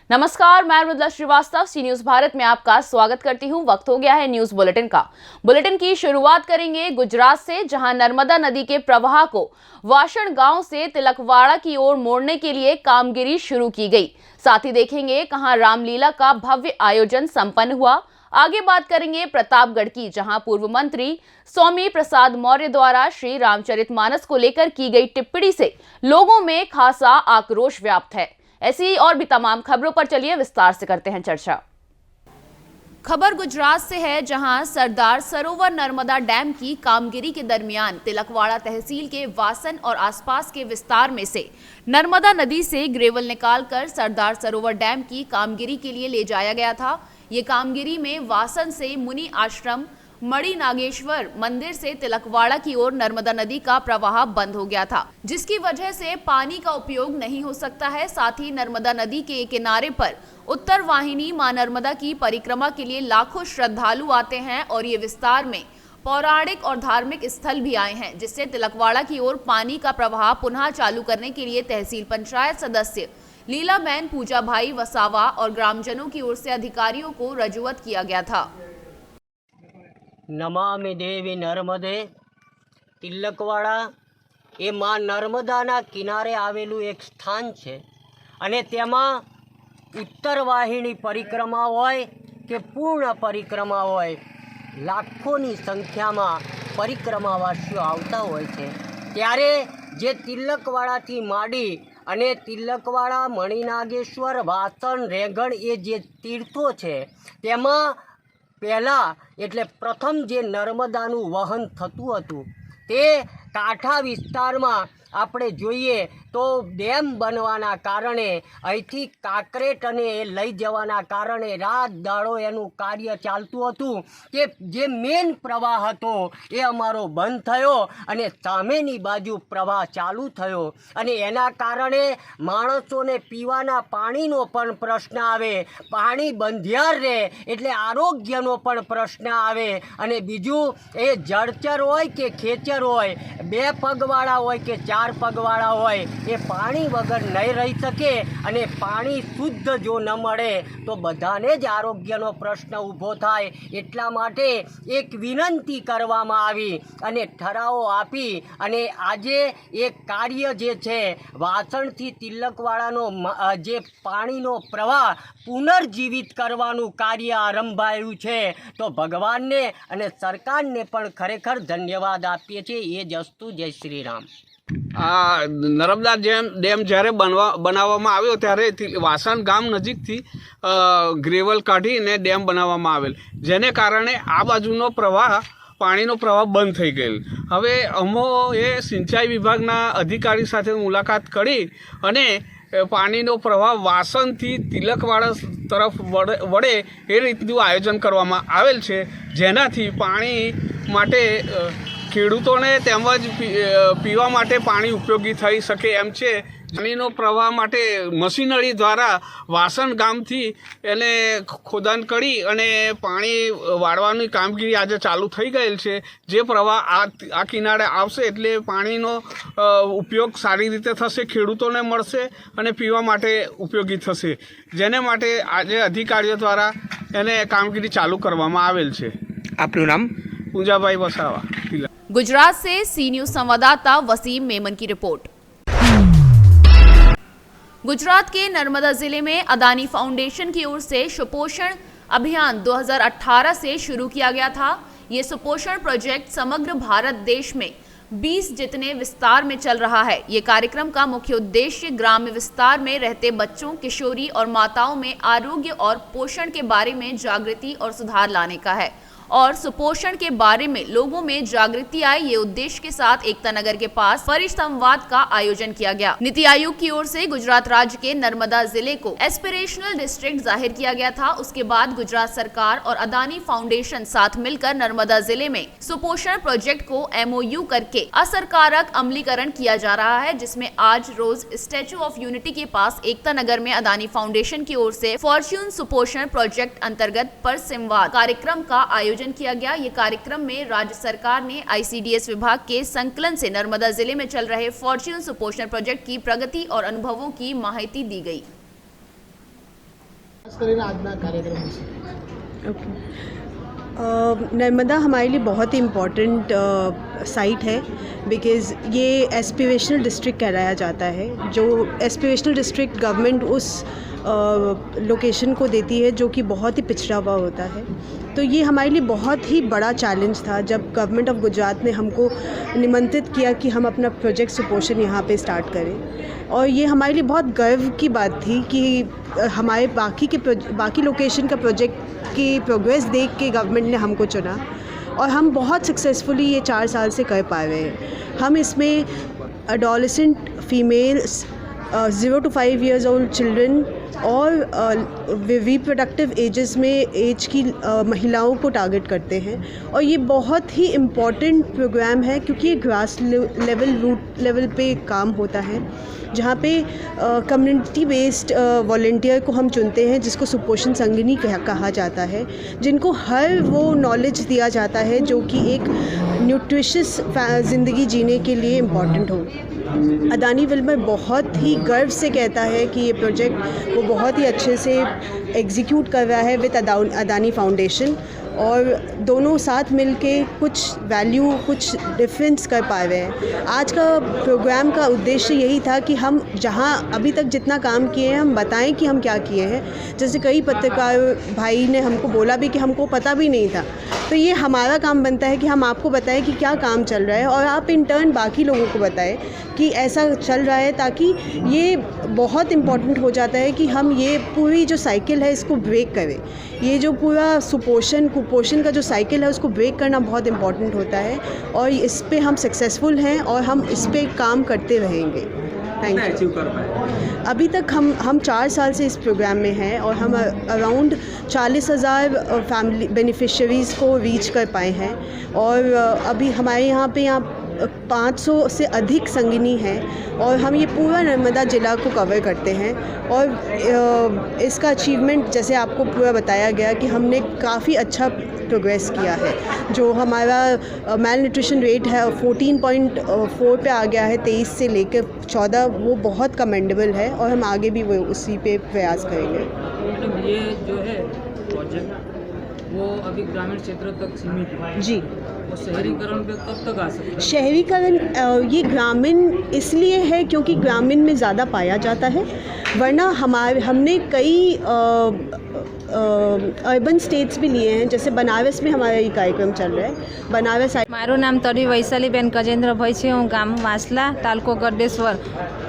नमस्कार, मैं मृदुला श्रीवास्तव सी न्यूज भारत में आपका स्वागत करती हूं। वक्त हो गया है न्यूज बुलेटिन का। बुलेटिन की शुरुआत करेंगे गुजरात से, जहां नर्मदा नदी के प्रवाह को वासण गांव से तिलकवाड़ा की ओर मोड़ने के लिए कामगिरी शुरू की गई। साथ ही देखेंगे कहां रामलीला का भव्य आयोजन संपन्न हुआ। आगे बात करेंगे प्रतापगढ़ की, जहां पूर्व मंत्री स्वामी प्रसाद मौर्य द्वारा श्री रामचरितमानस को लेकर की गई टिप्पणी से लोगों में खासा आक्रोश व्याप्त है। ऐसी और भी तमाम खबरों पर चलिए विस्तार से करते हैं चर्चा। खबर गुजरात से है, जहां सरदार सरोवर नर्मदा डैम की कामगिरी के दरमियान तिलकवाड़ा तहसील के वासन और आसपास के विस्तार में से नर्मदा नदी से ग्रेवल निकालकर सरदार सरोवर डैम की कामगिरी के लिए ले जाया गया था। ये कामगिरी में वासन से मुनि आश्रम मणि नागेश्वर मंदिर से तिलकवाड़ा की ओर नर्मदा नदी का प्रवाह बंद हो गया था, जिसकी वजह से पानी का उपयोग नहीं हो सकता है। साथ ही नर्मदा नदी के किनारे पर उत्तर वाहिनी मां नर्मदा की परिक्रमा के लिए लाखों श्रद्धालु आते हैं और ये विस्तार में पौराणिक और धार्मिक स्थल भी आए हैं, जिससे तिलकवाड़ा की ओर पानी का प्रवाह पुनः चालू करने के लिए तहसील पंचायत सदस्य लीलाबेन पूजाभाई वसावा और ग्रामजनों की ओर से अधिकारियों को रजूआत किया गया था। नमामि देवी नर्मदे तिलकवाड़ा ए मां नर्मदाना किनारे आवेलू एक स्थान है अने तेमा उत्तर वाहिनी परिक्रमा होय के पूर्ण परिक्रमा होय लाखोनी संख्या में परिक्रमावासीओ आवता होय छे। त्यारे जे तिलकवाड़ाथी माडी अने तिलकवाड़ा मणिनागेश्वर वासन रेगण ए जे तीर्थो छे तेमा पहला एटले प्रथम जे नर्मदानु वहन थतुं हतुं ते कांठा विस्तार में આપણે જોઈએ તો ડેમ બનવાના કારણે અહીંથી કાંકરેટ અને લઈ જવાના કારણે રાત દાડો એનું કાર્ય ચાલતું હતું કે જે મેન પ્રવાહ હતો એ અમારો બંધ થયો અને સામેની બાજુ પ્રવાહ ચાલુ થયો અને એના કારણે માણસોને પીવાના પાણીનો પણ પ્રશ્ન આવે, પાણી બંધિયાર રહે એટલે આરોગ્યનો પણ પ્રશ્ન આવે અને બીજું એ જળચર હોય કે ખેચર હોય, બે પગવાળા હોય કે ચાર પગવાળા હોય એ પાણી વગર નહીં રહી શકે અને પાણી શુદ્ધ જો ન મળે તો બધાને જ આરોગ્યનો પ્રશ્ન ઊભો થાય। એટલા માટે એક વિનંતી કરવામાં આવી અને ઠરાવો આપી અને આજે એક કાર્ય જે છે વાસણથી તિલકવાડાનો જે પાણીનો પ્રવાહ પુનર્જીવિત કરવાનું કાર્ય આરંભાયું છે। તો ભગવાનને અને સરકારને પણ ખરેખર ધન્યવાદ આપીએ છીએ। એ જ અસ્તુ। જય શ્રી રામ। આ નર્મદા ડેમ જ્યારે બનાવવામાં આવ્યો ત્યારે વાસણ ગામ નજીકથી ગ્રેવલ કાઢીને ડેમ બનાવવામાં આવેલ, જેને કારણે આ બાજુનો પ્રવાહ પાણીનો પ્રવાહ બંધ થઈ ગયેલ। હવે અમોએ સિંચાઈ વિભાગના અધિકારી સાથે મુલાકાત કરી અને પાણીનો પ્રવાહ વાસણથી તિલકવાડા તરફ વળે એ રીતનું આયોજન કરવામાં આવેલ છે, જેનાથી પાણી માટે ખેડૂતોને તેમજ પીવા માટે પાણી ઉપયોગી થઈ શકે એમ છે। પાણીનો પ્રવાહ માટે મશીનરી દ્વારા વાસણ ગામથી એને ખોદાણ કરી અને પાણી વાળવાની કામગીરી આજે ચાલુ થઈ ગયેલ છે। જે પ્રવાહ આ કિનારે આવશે એટલે પાણીનો ઉપયોગ સારી રીતે થશે, ખેડૂતોને મળશે અને પીવા માટે ઉપયોગી થશે, જેને માટે આજે અધિકારીઓ દ્વારા એને કામગીરી ચાલુ કરવામાં આવેલ છે। આપનું નામ? પૂજાભાઈ વસાવા। गुजरात से सी न्यूज संवाददाता वसीम मेमन की रिपोर्ट। गुजरात के नर्मदा जिले में अदानी फाउंडेशन की ओर से सुपोषण अभियान 2018 से शुरू किया गया था। ये सुपोषण प्रोजेक्ट समग्र भारत देश में 20 जितने विस्तार में चल रहा है। ये कार्यक्रम का मुख्य उद्देश्य ग्राम्य विस्तार में रहते बच्चों, किशोरी और माताओं में आरोग्य और पोषण के बारे में जागृति और सुधार लाने का है और सुपोषण के बारे में लोगों में जागृति आए, ये उद्देश्य के साथ एकता नगर के पास परिसंवाद का आयोजन किया गया। नीति आयोग की ओर से गुजरात राज्य के नर्मदा जिले को एस्पिरेशनल डिस्ट्रिक्ट जाहिर किया गया था। उसके बाद गुजरात सरकार और अदानी फाउंडेशन साथ मिलकर नर्मदा जिले में सुपोषण प्रोजेक्ट को MOU करके असरकारक अमलीकरण किया जा रहा है, जिसमें आज रोज स्टैच्यू ऑफ यूनिटी के पास एकता नगर में अदानी फाउंडेशन की ओर से फॉर्च्यून सुपोषण प्रोजेक्ट अंतर्गत परिसंवाद कार्यक्रम का आयोजन किया गया। ये कार्यक्रम में राज्य सरकार ने ICDS विभाग के संकलन से नर्मदा जिले में चल रहे फॉर्च्यून सुपोषण प्रोजेक्ट की प्रगति और अनुभवों की माहिती दी गई। नर्मदा हमारे लिए बहुत ही इम्पॉर्टेंट साइट है, बिकॉज़ ये एस्पिरेशनल डिस्ट्रिक्ट कहलाया जाता है। जो एस्पिरेशनल डिस्ट्रिक्ट गवर्नमेंट उस लोकेशन को देती है जो कि बहुत ही पिछड़ा हुआ होता है। तो ये हमारे लिए बहुत ही बड़ा चैलेंज था जब गवर्नमेंट ऑफ गुजरात ने हमको निमंत्रित किया कि हम अपना प्रोजेक्ट सुपोषण यहाँ पे स्टार्ट करें। और ये हमारे लिए बहुत गर्व की बात थी कि हमारे बाकी लोकेशन का प्रोजेक्ट की प्रोग्रेस देख के गवर्नमेंट ने हमको चुना, और हम बहुत सक्सेसफुली ये 4 साल से कर पा रहे हैं। हम इसमें adolescent females, 0 to 5 years old children और रिप्रोडक्टिव एज की महिलाओं को टारगेट करते हैं। और ये बहुत ही इम्पॉर्टेंट प्रोग्राम है क्योंकि ये ग्रास लेवल, रूट लेवल पे काम होता है, जहाँ पे कम्युनिटी बेस्ड वॉलंटियर को हम चुनते हैं जिसको सुपोषण संगिनी कहा जाता है, जिनको हर वो नॉलेज दिया जाता है जो कि एक न्यूट्रिशियस ज़िंदगी जीने के लिए इम्पॉर्टेंट हो। अदानी विल्मर बहुत ही गर्व से कहता है कि ये प्रोजेक्ट वो बहुत ही अच्छे से एग्जीक्यूट कर रहा है विद अदानी फाउंडेशन, और दोनों साथ मिलके कुछ वैल्यू, कुछ डिफरेंस कर पा रहे हैं। आज का प्रोग्राम का उद्देश्य यही था कि हम जहां अभी तक जितना काम किए हैं हम बताएं कि हम क्या किए हैं। जैसे कई पत्रकार भाई ने हमको बोला भी कि हमको पता भी नहीं था, तो ये हमारा काम बनता है कि हम आपको बताएं कि क्या काम चल रहा है, और आप इन टर्न बाकी लोगों को बताएं कि ऐसा चल रहा है, ताकि ये बहुत इम्पॉर्टेंट हो जाता है कि हम ये पूरी जो साइकिल है इसको ब्रेक करें। ये जो पूरा कुपोषण का जो साइकिल है उसको ब्रेक करना बहुत इम्पॉर्टेंट होता है, और इस पे हम सक्सेसफुल हैं और हम इस पे काम करते रहेंगे। Thank you. अभी तक हम 4 साल से इस प्रोग्राम में हैं और हम अराउंड 40,000 फैमिली बेनिफिशरीज़ को रीच कर पाए हैं, और अभी हमारे यहाँ 500 से अधिक संगिनी हैं, और हम ये पूरा नर्मदा ज़िला को कवर करते हैं। और इसका अचीवमेंट जैसे आपको पूरा बताया गया कि हमने काफ़ी अच्छा प्रोग्रेस किया है। जो हमारा मेल न्यूट्रिशन रेट है 14.4 पे आ गया है 23 से लेकर 14, वो बहुत कमेंडेबल है, और हम आगे भी वो उसी पे प्रयास करेंगे। मैडम, ये जो है प्रोजेक्ट वो अभी ग्रामीण क्षेत्रों तक सीमित है जी, वो शहरीकरण पे कब तक आ सकता है? शहरीकरण ये ग्रामीण इसलिए है क्योंकि ग्रामीण में ज़्यादा पाया जाता है, वरना हमने कई अर्बन स्टेट्स भी लिए हैं। जैसे बनारस में हमारा ये कार्यक्रम चल रहा है। बनारस મારું નામ તરી વૈશાલીબેન ગજેન્દ્રભાઈ છે। હું ગામ વાસલા, તાલુકો ગરડેશ્વર।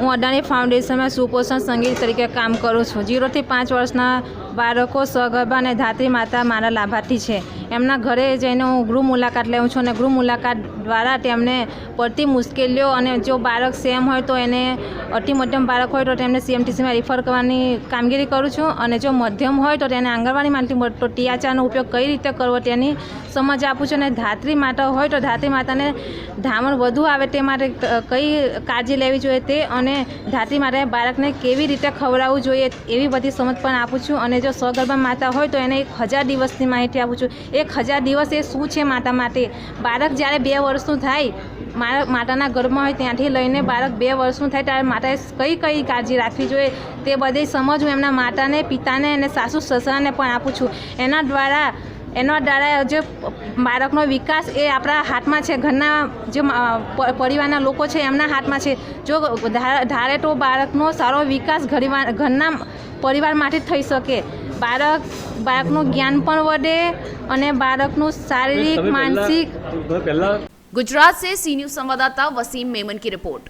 હું અદાણી ફાઉન્ડેશનમાં સુપોષણ સંગીત તરીકે કામ કરું છું। 0 થી 5 વર્ષના બાળકો, સગર્ભા અને ધાત્રી માતા મારા લાભાર્થી છે। એમના ઘરે જઈને હું ગૃહ મુલાકાત લઉં છું, અને ગૃહ મુલાકાત દ્વારા તેમને પડતી મુશ્કેલીઓ, અને જો બાળક સેમ હોય તો એને અતિ મધ્યમ બાળક હોય તો તેમને CMTCમાં રિફર કરવાની કામગીરી કરું છું, અને જો મધ્યમ હોય તો તેને આંગણવાડીમાંથી મળતો ટીઆચારનો ઉપયોગ કઈ રીતે કરવો તેની સમજ આપું છું। અને ધાત્રી માતા હોય તો ધાત્રી માતાને ધામણ વધુ આવે તે માટે કઈ કાળજી લેવી જોઈએ તે, અને ધાત્રી માતાએ બાળકને કેવી રીતે ખવડાવવું જોઈએ એવી બધી સમજ પણ આપું છું। અને જો સગર્ભા માતા હોય તો એને 1000 દિવસની માહિતી આપું છું। 1000 દિવસ એ શું છે માતા માટે। બાળક જ્યારે 2 વર્ષનું થાય, માતાના ગર્ભમાં હોય ત્યાંથી લઈને બાળક 2 વર્ષનું થાય ત્યારે માતાએ કઈ કાળજી રાખવી જોઈએ તે બધી સમજ હું એમના માતાને, પિતાને અને સાસુ સસરાને પણ આપું છું। એના દ્વારા જે બાળકનો વિકાસ એ આપણા હાથમાં છે, ઘરના જે પરિવારના લોકો છે એમના હાથમાં છે। જો ધારે તો બાળકનો સારો વિકાસ ઘરના પરિવારમાંથી થઈ શકે। બાળકનું જ્ઞાન પણ વધે અને બાળકનું શારીરિક, માનસિક। गुजरात से सी न्यूज संवाददाता वसीम मेमन की रिपोर्ट।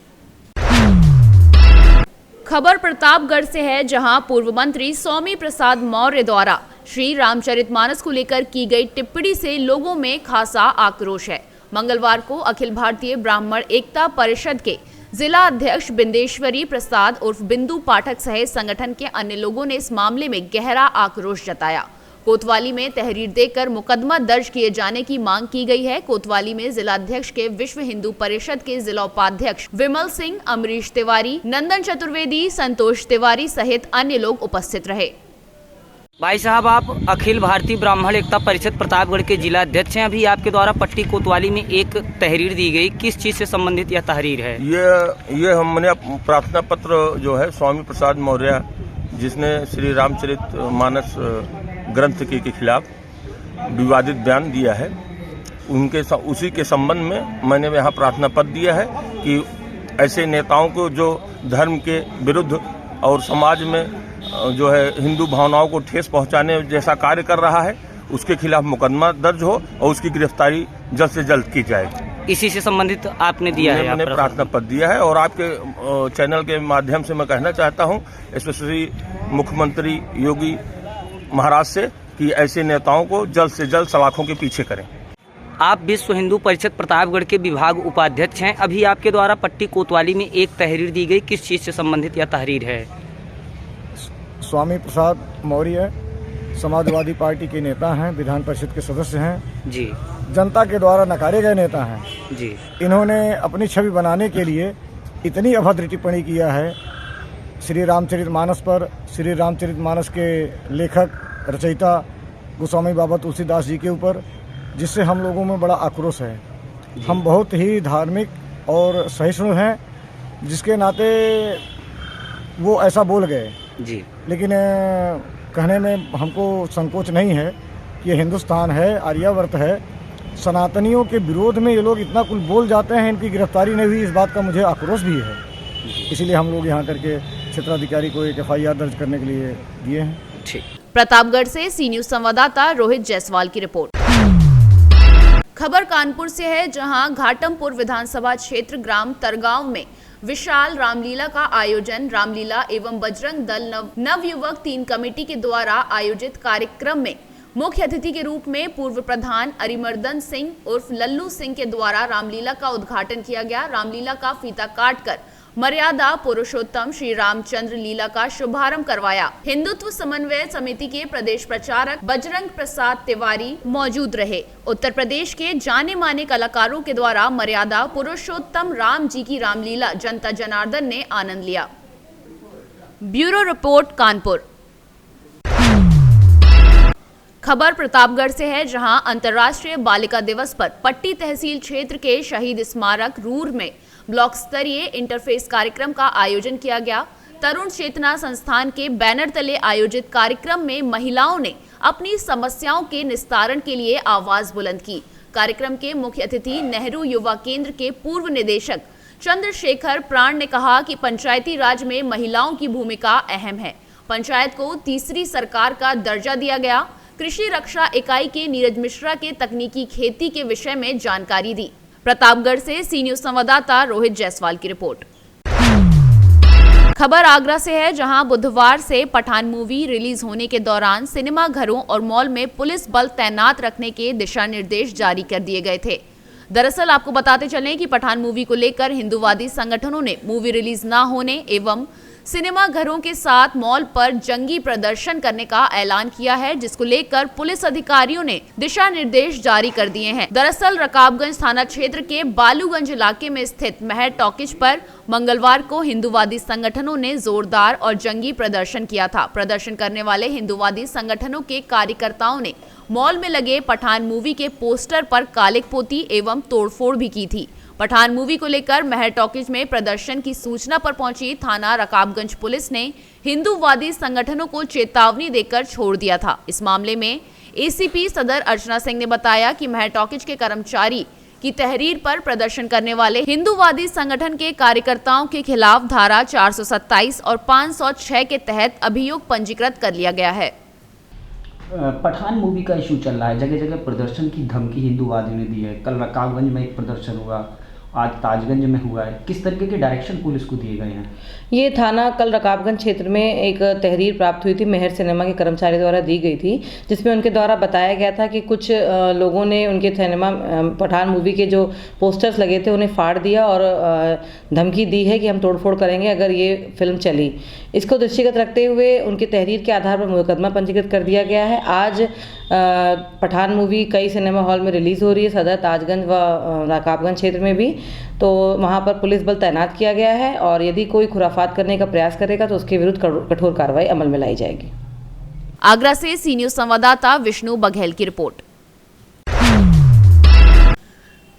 खबर प्रतापगढ़ से है, जहां पूर्व मंत्री स्वामी प्रसाद मौर्य द्वारा श्री रामचरितमानस को लेकर की गई टिप्पणी से लोगों में खासा आक्रोश है। मंगलवार को अखिल भारतीय ब्राह्मण एकता परिषद के जिला अध्यक्ष बिंदेश्वरी प्रसाद उर्फ बिंदु पाठक सहित संगठन के अन्य लोगों ने इस मामले में गहरा आक्रोश जताया। कोतवाली में तहरीर देकर मुकदमा दर्ज किए जाने की मांग की गई है। कोतवाली में जिलाध्यक्ष के विश्व हिंदू परिषद के जिला उपाध्यक्ष विमल सिंह, अमरीश तिवारी, नंदन चतुर्वेदी, संतोष तिवारी सहित अन्य लोग उपस्थित रहे। भाई साहब, आप अखिल भारतीय ब्राह्मण एकता परिषद प्रतापगढ़ के जिला अध्यक्ष हैं। अभी आपके द्वारा पट्टी कोतवाली में एक तहरीर दी गई, किस चीज से संबंधित यह तहरीर है? ये हमने प्रार्थना पत्र जो है स्वामी प्रसाद मौर्य जिसने श्री रामचरित मानस ग्रंथ के खिलाफ विवादित बयान दिया है, उसी के संबंध में मैंने यहाँ प्रार्थना पत्र दिया है कि ऐसे नेताओं को जो धर्म के विरुद्ध और समाज में जो है हिंदू भावनाओं को ठेस पहुँचाने जैसा कार्य कर रहा है, उसके खिलाफ मुकदमा दर्ज हो और उसकी गिरफ्तारी जल्द से जल्द की जाए। इसी से संबंधित आपने दिया है? मैंने प्रार्थना पत्र दिया है और आपके चैनल के माध्यम से मैं कहना चाहता हूं स्पेशली मुख्यमंत्री योगी महाराज से कि ऐसे नेताओं को जल्द से जल्द सलाखों के पीछे करें। आप विश्व हिंदू परिषद प्रतापगढ़ के विभाग उपाध्यक्ष हैं। अभी आपके द्वारा पट्टी कोतवाली में एक तहरीर दी गई, किस चीज़ से संबंधित यह तहरीर है? स्वामी प्रसाद मौर्य समाजवादी पार्टी के नेता हैं, विधान परिषद के सदस्य हैं जी, जनता के द्वारा नकारे गए नेता हैं जी। इन्होंने अपनी छवि बनाने के लिए इतनी अभद्र टिप्पणी किया है श्री रामचरितमानस पर, श्री रामचरितमानस के लेखक रचयिता गोस्वामी बाबा तुलसीदास जी के ऊपर, जिससे हम लोगों में बड़ा आक्रोश है। हम बहुत ही धार्मिक और सहिष्णु हैं, जिसके नाते वो ऐसा बोल गए जी, लेकिन कहने में हमको संकोच नहीं है कि ये हिंदुस्तान है, आर्यावर्त है। सनातनियों के विरोध में ये लोग इतना कुल बोल जाते हैं, इनकी गिरफ्तारी नहीं हुई, इस बात का मुझे आक्रोश भी है। इसीलिए हम लोग यहाँ करके क्षेत्राधिकारी को एक FIR दर्ज करने के लिए दिए हैं। ठीक। प्रतापगढ़ से सी न्यूज संवाददाता रोहित जायसवाल की रिपोर्ट। खबर कानपुर से है, जहां घाटमपुर विधानसभा क्षेत्र ग्राम तरगांव में विशाल रामलीला का आयोजन रामलीला एवं बजरंग दल नवयुवक 3 कमेटी के द्वारा आयोजित कार्यक्रम में मुख्य अतिथि के रूप में पूर्व प्रधान अरिमर्दन सिंह उर्फ लल्लू सिंह के द्वारा रामलीला का उद्घाटन किया गया। रामलीला का फीता काटकर मर्यादा पुरुषोत्तम श्री रामचंद्र लीला का शुभारंभ करवाया। हिंदुत्व समन्वय समिति के प्रदेश प्रचारक बजरंग प्रसाद तिवारी मौजूद रहे। उत्तर प्रदेश के जाने माने कलाकारों के द्वारा मर्यादा पुरुषोत्तम राम जी की रामलीला जनता जनार्दन ने आनंद लिया। Bureau report Kanpur. खबर प्रतापगढ़ से है, जहां अंतर्राष्ट्रीय बालिका दिवस पर पट्टी तहसील क्षेत्र के शहीद स्मारक रूर में ब्लॉक स्तरीय इंटरफेस कार्यक्रम का आयोजन किया गया। तरुण चेतना संस्थान के बैनर तले आयोजित कार्यक्रम में महिलाओं ने अपनी समस्याओं के निस्तारण के लिए आवाज बुलंद की। कार्यक्रम के मुख्य अतिथि नेहरू युवा केंद्र के पूर्व निदेशक चंद्रशेखर प्राण ने कहा कि पंचायती राज में महिलाओं की भूमिका अहम है। पंचायत को तीसरी सरकार का दर्जा दिया गया। कृषि रक्षा इकाई के नीरज मिश्रा के तकनीकी खेती के विषय में जानकारी दी। प्रतापगढ़ से सी न्यूज संवाददाता रोहित जायसवाल की रिपोर्ट। खबर आगरा से है, जहां बुधवार से पठान मूवी रिलीज होने के दौरान सिनेमा घरों और मॉल में पुलिस बल तैनात रखने के दिशा निर्देश जारी कर दिए गए थे। दरअसल आपको बताते चलें कि पठान मूवी को लेकर हिंदूवादी संगठनों ने मूवी रिलीज न होने एवं सिनेमा घरों के साथ मॉल पर जंगी प्रदर्शन करने का ऐलान किया है, जिसको लेकर पुलिस अधिकारियों ने दिशा निर्देश जारी कर दिए हैं। दरअसल रकाबगंज थाना क्षेत्र के बालूगंज इलाके में स्थित महर टॉकीज पर मंगलवार को हिंदूवादी संगठनों ने जोरदार और जंगी प्रदर्शन किया था। प्रदर्शन करने वाले हिंदूवादी संगठनों के कार्यकर्ताओं ने मॉल में लगे पठान मूवी के पोस्टर पर कालिक पोती एवं तोड़फोड़ भी की थी। पठान मूवी को लेकर महर टॉकीज में प्रदर्शन की सूचना पर पहुंची थाना रकाबगंज पुलिस ने हिंदूवादी संगठनों को चेतावनी देकर छोड़ दिया था। इस मामले में ACP सदर अर्चना सिंह ने बताया कि महर टॉकीज के कर्मचारी की तहरीर पर प्रदर्शन करने वाले हिंदूवादी संगठन के कार्यकर्ताओं के खिलाफ धारा 427 और 506 के तहत अभियोग पंजीकृत कर लिया गया है। पठान मूवी का इशू चल रहा है, जगह जगह प्रदर्शन की धमकी हिंदूवादियों ने दी है। कल रकाबगंज में एक प्रदर्शन हुआ, आज ताजगंज में हुआ है। किस तरीके के डायरेक्शन पुलिस को दिए गए हैं? ये थाना कल रकाबगंज क्षेत्र में एक तहरीर प्राप्त हुई थी, मेहर सिनेमा के कर्मचारी द्वारा दी गई थी, जिसमें उनके द्वारा बताया गया था कि कुछ लोगों ने उनके सिनेमा पठान मूवी के जो पोस्टर्स लगे थे उन्हें फाड़ दिया और धमकी दी है कि हम तोड़फोड़ करेंगे अगर ये फिल्म चली। इसको दृष्टिगत रखते हुए उनकी तहरीर के आधार पर मुकदमा पंजीकृत कर दिया गया है। आज पठान मूवी कई सिनेमा हॉल में रिलीज़ हो रही है, सदर, ताजगंज व रकाबगंज क्षेत्र में भी, तो वहाँ पर पुलिस बल तैनात किया गया है और यदि कोई खुराफात करने का प्रयास करेगा तो उसके विरुद्ध कठोर कार्रवाई अमल में लाई जाएगी। आगरा से सी न्यूज संवाददाता विष्णु बघेल की रिपोर्ट।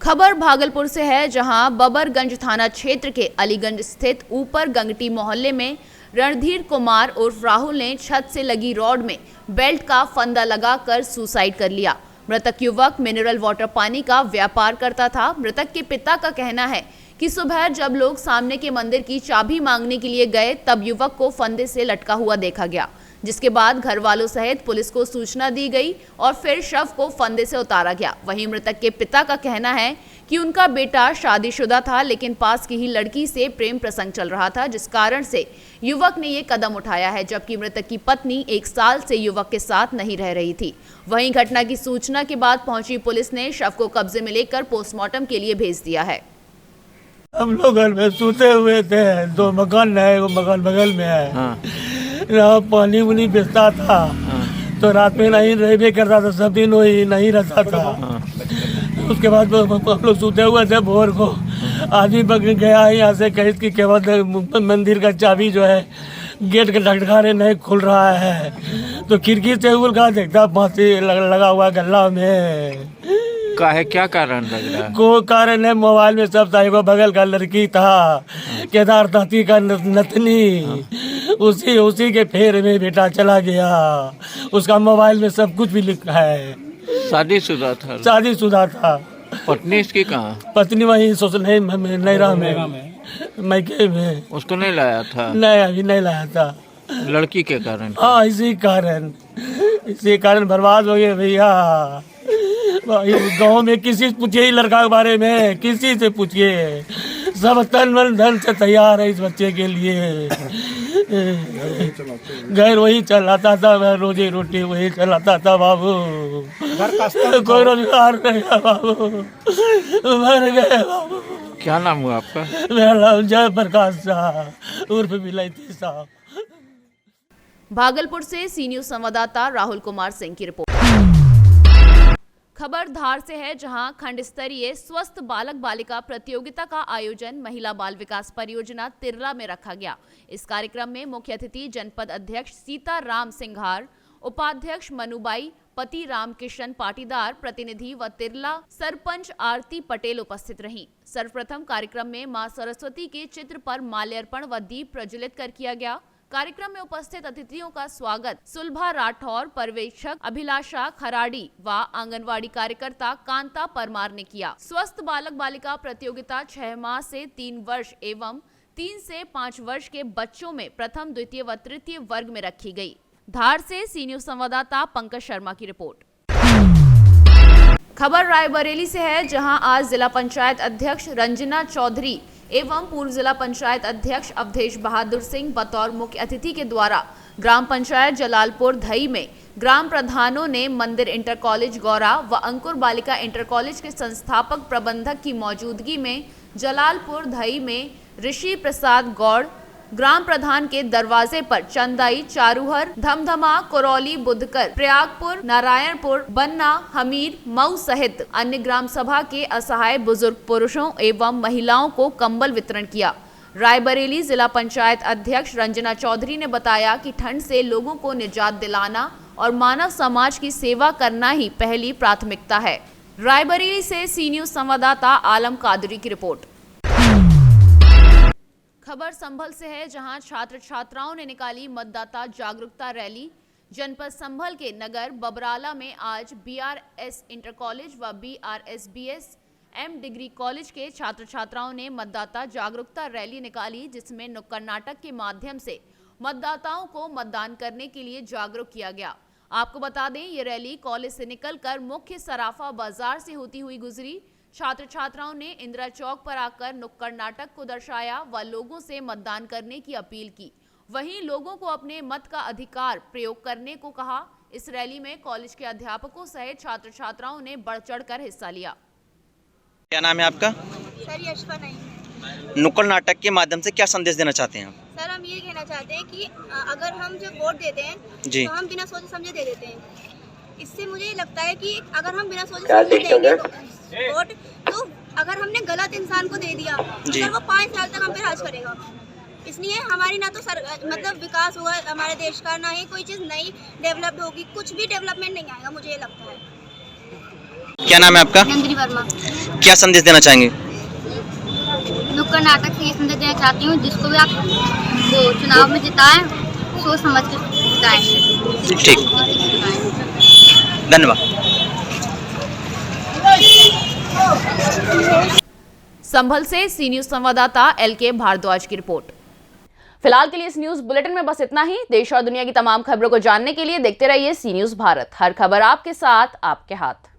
खबर भागलपुर से है, जहां बबरगंज थाना क्षेत्र के अलीगंज स्थित ऊपर गंगटी मोहल्ले में रणधीर कुमार उर्फ राहुल ने छत से लगी रॉड में बेल्ट का फंदा लगाकर सुसाइड कर लिया। मृतक युवक मिनरल वाटर पानी का व्यापार करता था। मृतक के पिता का कहना है कि सुबह जब लोग सामने के मंदिर की चाबी मांगने के लिए गए तब युवक को फंदे से लटका हुआ देखा गया, जिसके बाद घर वालों सहित पुलिस को सूचना दी गई और फिर शव को फंदे से उतारा गया। वहीं मृतक के पिता का कहना है कि उनका बेटा शादीशुदा था, लेकिन पास की ही लड़की से प्रेम प्रसंग चल रहा था, जिस कारण से युवक ने ये कदम उठाया है। जबकि मृतक की पत्नी 1 साल से युवक के साथ नहीं रह रही थी। वहीं घटना की सूचना के बाद पहुंची पुलिस ने शव को कब्जे में लेकर पोस्टमार्टम के लिए भेज दिया है। हम लोग घर में सोते हुए थे, 2 मकान है, वो मकान बगल में है। हाँ। पानी उनी बेचता था। हाँ। तो रात में नहीं रह करता था, सब दिन वही नहीं रहता था। हाँ। उसके बाद हम लोग सोते हुए थे, भोर को आदमी पकड़ गया यहाँ से कहीं की केवल मंदिर का चाबी जो है गेट के ढकढकाने नहीं खुल रहा है, तो खिड़की से उलका देखता फांसी लगा हुआ गला में। क्या कारण लग रहा है? को कारण है मोबाइल में सब था। एगो बगल का लड़की था, केदार ताती का नतनी, उसी के फेर में बेटा चला गया। उसका मोबाइल में सब कुछ भी लिखा है। शादीशुदा था? शादीशुदा था। पत्नी इसकी कहाँ? पत्नी वही नैरा में, मैके में। उसको नहीं लाया था? नहीं, अभी नहीं लाया था। लड़की के कारण? हाँ, इसी कारण बर्बाद हो गए भैया। गांव में किसी से पूछिए लड़का के बारे में, किसी से पूछिए, सब तन मन धन से तैयार है इस बच्चे के लिए। घर वही चलाता था, रोजी रोटी वही चलाता था बाबू। कोई रोजगार नहीं है बाबू, मर गए बाबू। क्या नाम हुआ आपका? मेरा नाम जयप्रकाश शाह उर्फ विलायती साहब। भागलपुर से सी न्यूज संवाददाता राहुल कुमार सिंह की रिपोर्ट। खबर धार से है, जहां खंड स्तरीय स्वस्थ बालक बालिका प्रतियोगिता का आयोजन महिला बाल विकास परियोजना तिरला में रखा गया। इस कार्यक्रम में मुख्य अतिथि जनपद अध्यक्ष सीताराम सिंघार, उपाध्यक्ष मनुबाई, पति रामकिशन पाटीदार, प्रतिनिधि व तिरला सरपंच आरती पटेल उपस्थित रहीं। सर्वप्रथम कार्यक्रम में मां सरस्वती के चित्र पर माल्यार्पण व दीप प्रज्वलित कर किया गया। कार्यक्रम में उपस्थित अतिथियों का स्वागत सुलभा राठौर, पर्यवेक्षक अभिलाषा खराड़ी व आंगनवाड़ी कार्यकर्ता कांता परमार ने किया। स्वस्थ बालक बालिका प्रतियोगिता 6 माह से 3 वर्ष एवं 3 से 5 वर्ष के बच्चों में प्रथम, द्वितीय व तृतीय वर्ग में रखी गई। धार से सी न्यूज संवाददाता पंकज शर्मा की रिपोर्ट। खबर रायबरेली से है, जहां आज जिला पंचायत अध्यक्ष रंजना चौधरी एवं पूर्व जिला पंचायत अध्यक्ष अवधेश बहादुर सिंह बतौर मुख्य अतिथि के द्वारा ग्राम पंचायत जलालपुर धई में ग्राम प्रधानों ने मंदिर इंटर कॉलेज गौरा व अंकुर बालिका इंटर कॉलेज के संस्थापक प्रबंधक की मौजूदगी में जलालपुर धई में ऋषि प्रसाद गौड़ ग्राम प्रधान के दरवाजे पर चंदाई, चारूहर, धमधमा, करौली, बुधकर, प्रयागपुर, नारायणपुर, बन्ना, हमीर, मऊ सहित अन्य ग्राम सभा के असहाय बुजुर्ग पुरुषों एवं महिलाओं को कंबल वितरण किया। रायबरेली जिला पंचायत अध्यक्ष रंजना चौधरी ने बताया कि ठंड से लोगों को निजात दिलाना और मानव समाज की सेवा करना ही पहली प्राथमिकता है। रायबरेली से सी न्यूज संवाददाता आलम कादरी की रिपोर्ट। खबर संभल से है, जहां छात्र छात्राओं ने निकाली मतदाता जागरूकता रैली। जनपद संभल के नगर बबराला में आज BRS इंटर कॉलेज व BRSBS M डिग्री कॉलेज के छात्र छात्राओं ने मतदाता जागरूकता रैली निकाली, जिसमें नुक्कड़ नाटक के माध्यम से मतदाताओं को मतदान करने के लिए जागरूक किया गया। आपको बता दें, ये रैली कॉलेज से निकलकर मुख्य सराफा बाजार से होती हुई गुजरी। छात्र छात्राओं ने इंदिरा चौक पर आकर नुक्कड़ नाटक को दर्शाया व लोगों से मतदान करने की अपील की। वहीं लोगों को अपने मत का अधिकार प्रयोग करने को कहा। इस रैली में कॉलेज के अध्यापकों सहित छात्र छात्राओं ने बढ़ चढ़कर हिस्सा लिया। क्या नाम है आपका? सर यशपा नहीं। नुक्कड़ नाटक के माध्यम से क्या संदेश देना चाहते हैं आप? सर हम ये कहना चाहते हैं कि अगर हम जब वोट देते हैं तो हम बिना सोचे समझे दे देते हैं। इससे मुझे लगता है कि अगर हम बिना सोचे समझे देंगे वोट, तो अगर हमने गलत इंसान को दे दिया तो सर वो 5 साल तक हम पे राज करेगा। इसलिए हमारी ना तो मतलब विकास होगा हमारे देश का, ना ही कोई चीज़ नई डेवलप्ड होगी, कुछ भी डेवलपमेंट नहीं आएगा, मुझे ये लगता है। क्या नाम है आपका? नंदिनी वर्मा। क्या संदेश देना चाहेंगे? नुक्कड़ नाटक से ये संदेश देना चाहती हूँ, जिसको भी आप वो चुनाव में जिताएं, सोच समझ कर जिताएं। ठीक, धन्यवाद। संभल से सी न्यूज संवाददाता LK भारद्वाज की रिपोर्ट। फिलहाल के लिए इस न्यूज बुलेटिन में बस इतना ही। देश और दुनिया की तमाम खबरों को जानने के लिए देखते रहिए सी न्यूज भारत। हर खबर आपके साथ, आपके हाथ।